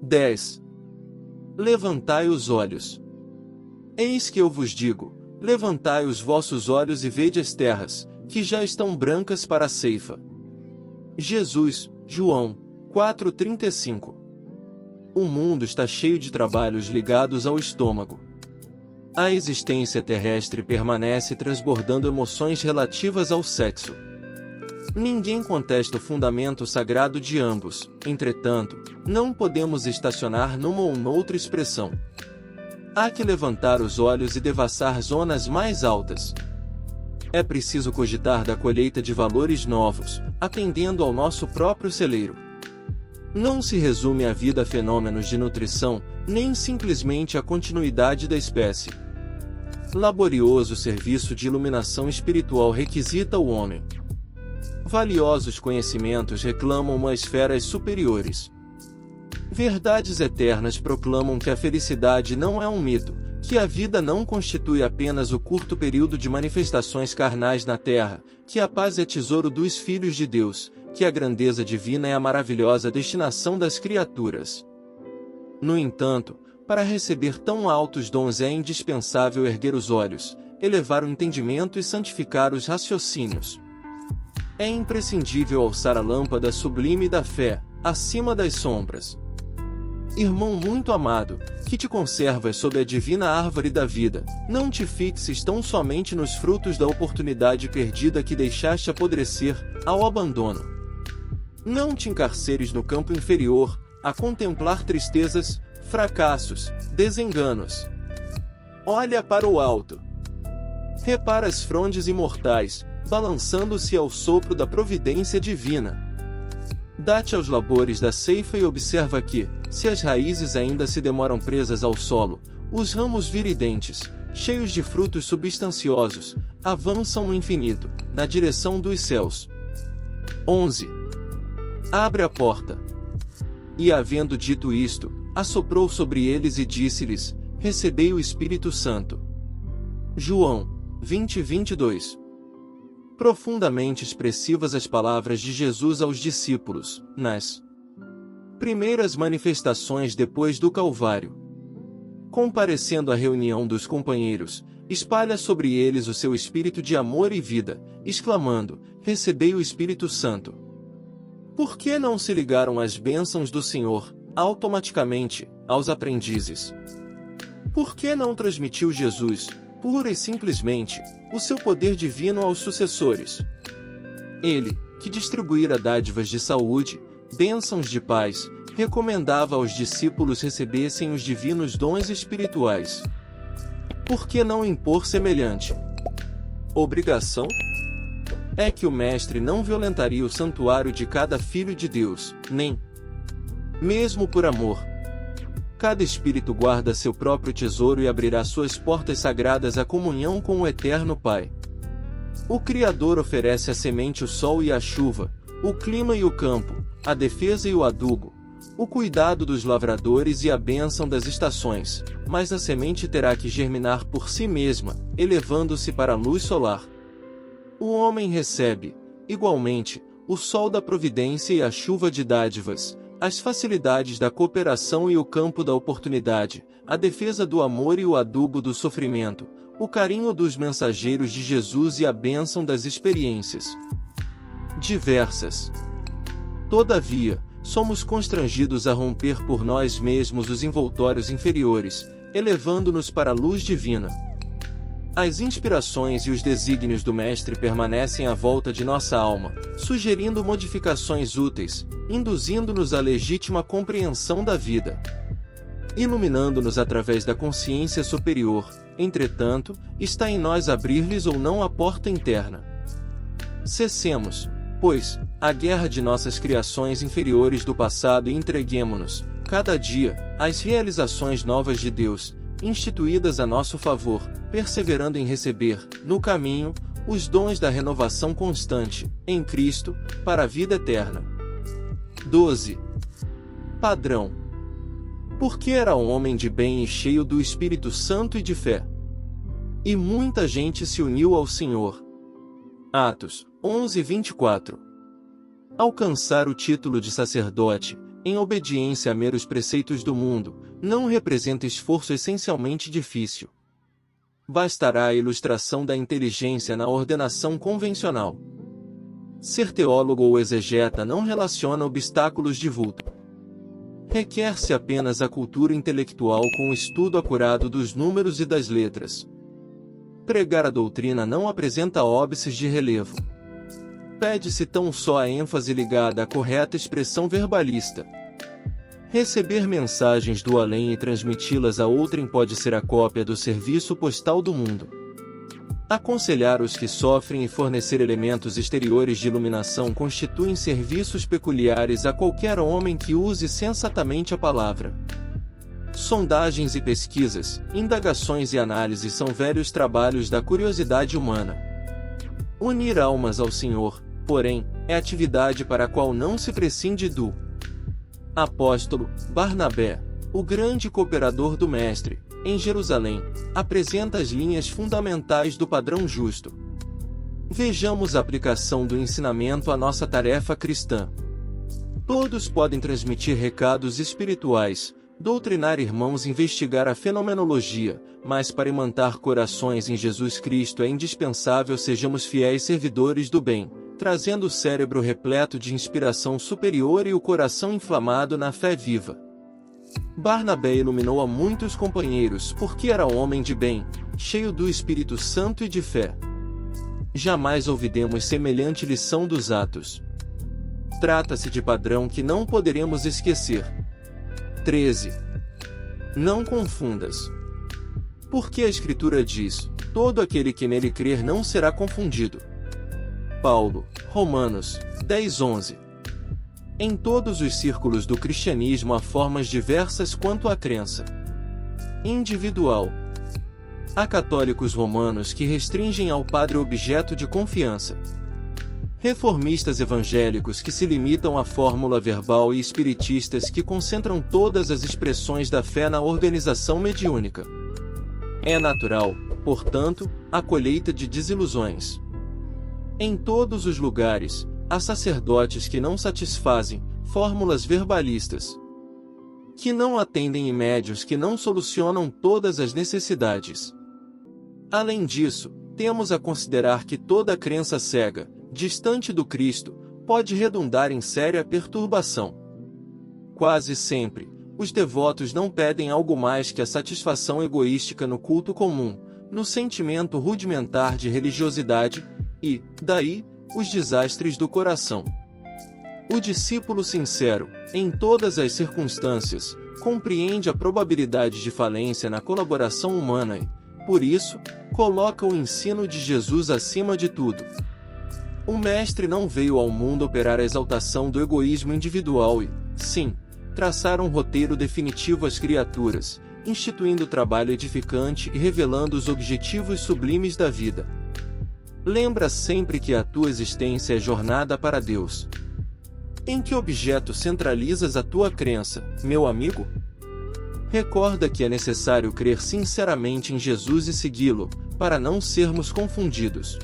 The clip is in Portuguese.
10. Levantai os olhos. Eis que eu vos digo, levantai os vossos olhos e vede as terras, que já estão brancas para a ceifa. Jesus, João 4,35. O mundo está cheio de trabalhos ligados ao estômago. A existência terrestre permanece transbordando emoções relativas ao sexo. Ninguém contesta o fundamento sagrado de ambos, entretanto, não podemos estacionar numa ou noutra expressão. Há que levantar os olhos e devassar zonas mais altas. É preciso cogitar da colheita de valores novos, atendendo ao nosso próprio celeiro. Não se resume a vida a fenômenos de nutrição, nem simplesmente a continuidade da espécie. Laborioso serviço de iluminação espiritual requisita o homem. Valiosos conhecimentos reclamam uma esferas superiores. Verdades eternas proclamam que a felicidade não é um mito, que a vida não constitui apenas o curto período de manifestações carnais na terra, que a paz é tesouro dos filhos de Deus, que a grandeza divina é a maravilhosa destinação das criaturas. No entanto, para receber tão altos dons é indispensável erguer os olhos, elevar o entendimento e santificar os raciocínios. É imprescindível alçar a lâmpada sublime da fé, acima das sombras. Irmão muito amado, que te conservas sob a divina árvore da vida, não te fixes tão somente nos frutos da oportunidade perdida que deixaste apodrecer, ao abandono. Não te encarceres no campo inferior, a contemplar tristezas, fracassos, desenganos. Olha para o alto. Repara as frondes imortais, balançando-se ao sopro da providência divina. Dá-te aos labores da ceifa e observa que, se as raízes ainda se demoram presas ao solo, os ramos viridentes, cheios de frutos substanciosos, avançam no infinito, na direção dos céus. 11. Abre a porta. E havendo dito isto, assoprou sobre eles e disse-lhes, recebei o Espírito Santo. João 20:22. Profundamente expressivas as palavras de Jesus aos discípulos, nas primeiras manifestações depois do Calvário. Comparecendo à reunião dos companheiros, espalha sobre eles o seu espírito de amor e vida, exclamando, recebei o Espírito Santo. Por que não se ligaram às bênçãos do Senhor, automaticamente, aos aprendizes? Por que não transmitiu Jesus, pura e simplesmente, o seu poder divino aos sucessores? Ele, que distribuíra dádivas de saúde, bênçãos de paz, recomendava aos discípulos recebessem os divinos dons espirituais. Por que não impor semelhante obrigação? É que o Mestre não violentaria o santuário de cada filho de Deus, nem mesmo por amor. Cada espírito guarda seu próprio tesouro e abrirá suas portas sagradas à comunhão com o Eterno Pai. O Criador oferece a semente, o sol e a chuva, o clima e o campo, a defesa e o adubo, o cuidado dos lavradores e a bênção das estações, mas a semente terá que germinar por si mesma, elevando-se para a luz solar. O homem recebe, igualmente, o sol da providência e a chuva de dádivas, as facilidades da cooperação e o campo da oportunidade, a defesa do amor e o adubo do sofrimento, o carinho dos mensageiros de Jesus e a bênção das experiências diversas. Todavia, somos constrangidos a romper por nós mesmos os envoltórios inferiores, elevando-nos para a luz divina. As inspirações e os desígnios do Mestre permanecem à volta de nossa alma, sugerindo modificações úteis, induzindo-nos à legítima compreensão da vida, iluminando-nos através da consciência superior. Entretanto, está em nós abrir-lhes ou não a porta interna. Cessemos, pois, a guerra de nossas criações inferiores do passado e entreguemo-nos, cada dia, às realizações novas de Deus, instituídas a nosso favor, perseverando em receber, no caminho, os dons da renovação constante, em Cristo, para a vida eterna. 12. Padrão. Porque era um homem de bem e cheio do Espírito Santo e de fé. E muita gente se uniu ao Senhor. Atos 11:24. Alcançar o título de sacerdote, em obediência a meros preceitos do mundo, não representa esforço essencialmente difícil. Bastará a ilustração da inteligência na ordenação convencional. Ser teólogo ou exegeta não relaciona obstáculos de vulto. Requer-se apenas a cultura intelectual com o estudo acurado dos números e das letras. Pregar a doutrina não apresenta óbices de relevo. Pede-se tão só a ênfase ligada à correta expressão verbalista. Receber mensagens do além e transmiti-las a outrem pode ser a cópia do serviço postal do mundo. Aconselhar os que sofrem e fornecer elementos exteriores de iluminação constituem serviços peculiares a qualquer homem que use sensatamente a palavra. Sondagens e pesquisas, indagações e análises são velhos trabalhos da curiosidade humana. Unir almas ao Senhor, porém, é atividade para a qual não se prescinde do apóstolo Barnabé, o grande cooperador do Mestre, em Jerusalém, apresenta as linhas fundamentais do padrão justo. Vejamos a aplicação do ensinamento à nossa tarefa cristã. Todos podem transmitir recados espirituais, doutrinar irmãos e investigar a fenomenologia, mas para imantar corações em Jesus Cristo é indispensável sejamos fiéis servidores do bem, trazendo o cérebro repleto de inspiração superior e o coração inflamado na fé viva. Barnabé iluminou a muitos companheiros porque era homem de bem, cheio do Espírito Santo e de fé. Jamais ouvidemos semelhante lição dos Atos. Trata-se de padrão que não poderemos esquecer. 13. Não confundas. Porque a Escritura diz: todo aquele que nele crer não será confundido. Paulo, Romanos 10:11. Em todos os círculos do cristianismo há formas diversas quanto à crença individual. Há católicos romanos que restringem ao padre objeto de confiança. Reformistas evangélicos que se limitam à fórmula verbal e espiritistas que concentram todas as expressões da fé na organização mediúnica. É natural, portanto, a colheita de desilusões. Em todos os lugares, há sacerdotes que não satisfazem fórmulas verbalistas, que não atendem e médiuns que não solucionam todas as necessidades. Além disso, temos a considerar que toda crença cega, distante do Cristo, pode redundar em séria perturbação. Quase sempre, os devotos não pedem algo mais que a satisfação egoística no culto comum, no sentimento rudimentar de religiosidade, e, daí, os desastres do coração. O discípulo sincero, em todas as circunstâncias, compreende a probabilidade de falência na colaboração humana e, por isso, coloca o ensino de Jesus acima de tudo. O Mestre não veio ao mundo operar a exaltação do egoísmo individual e, sim, traçar um roteiro definitivo às criaturas, instituindo o trabalho edificante e revelando os objetivos sublimes da vida. Lembra sempre que a tua existência é jornada para Deus. Em que objeto centralizas a tua crença, meu amigo? Recorda que é necessário crer sinceramente em Jesus e segui-lo, para não sermos confundidos.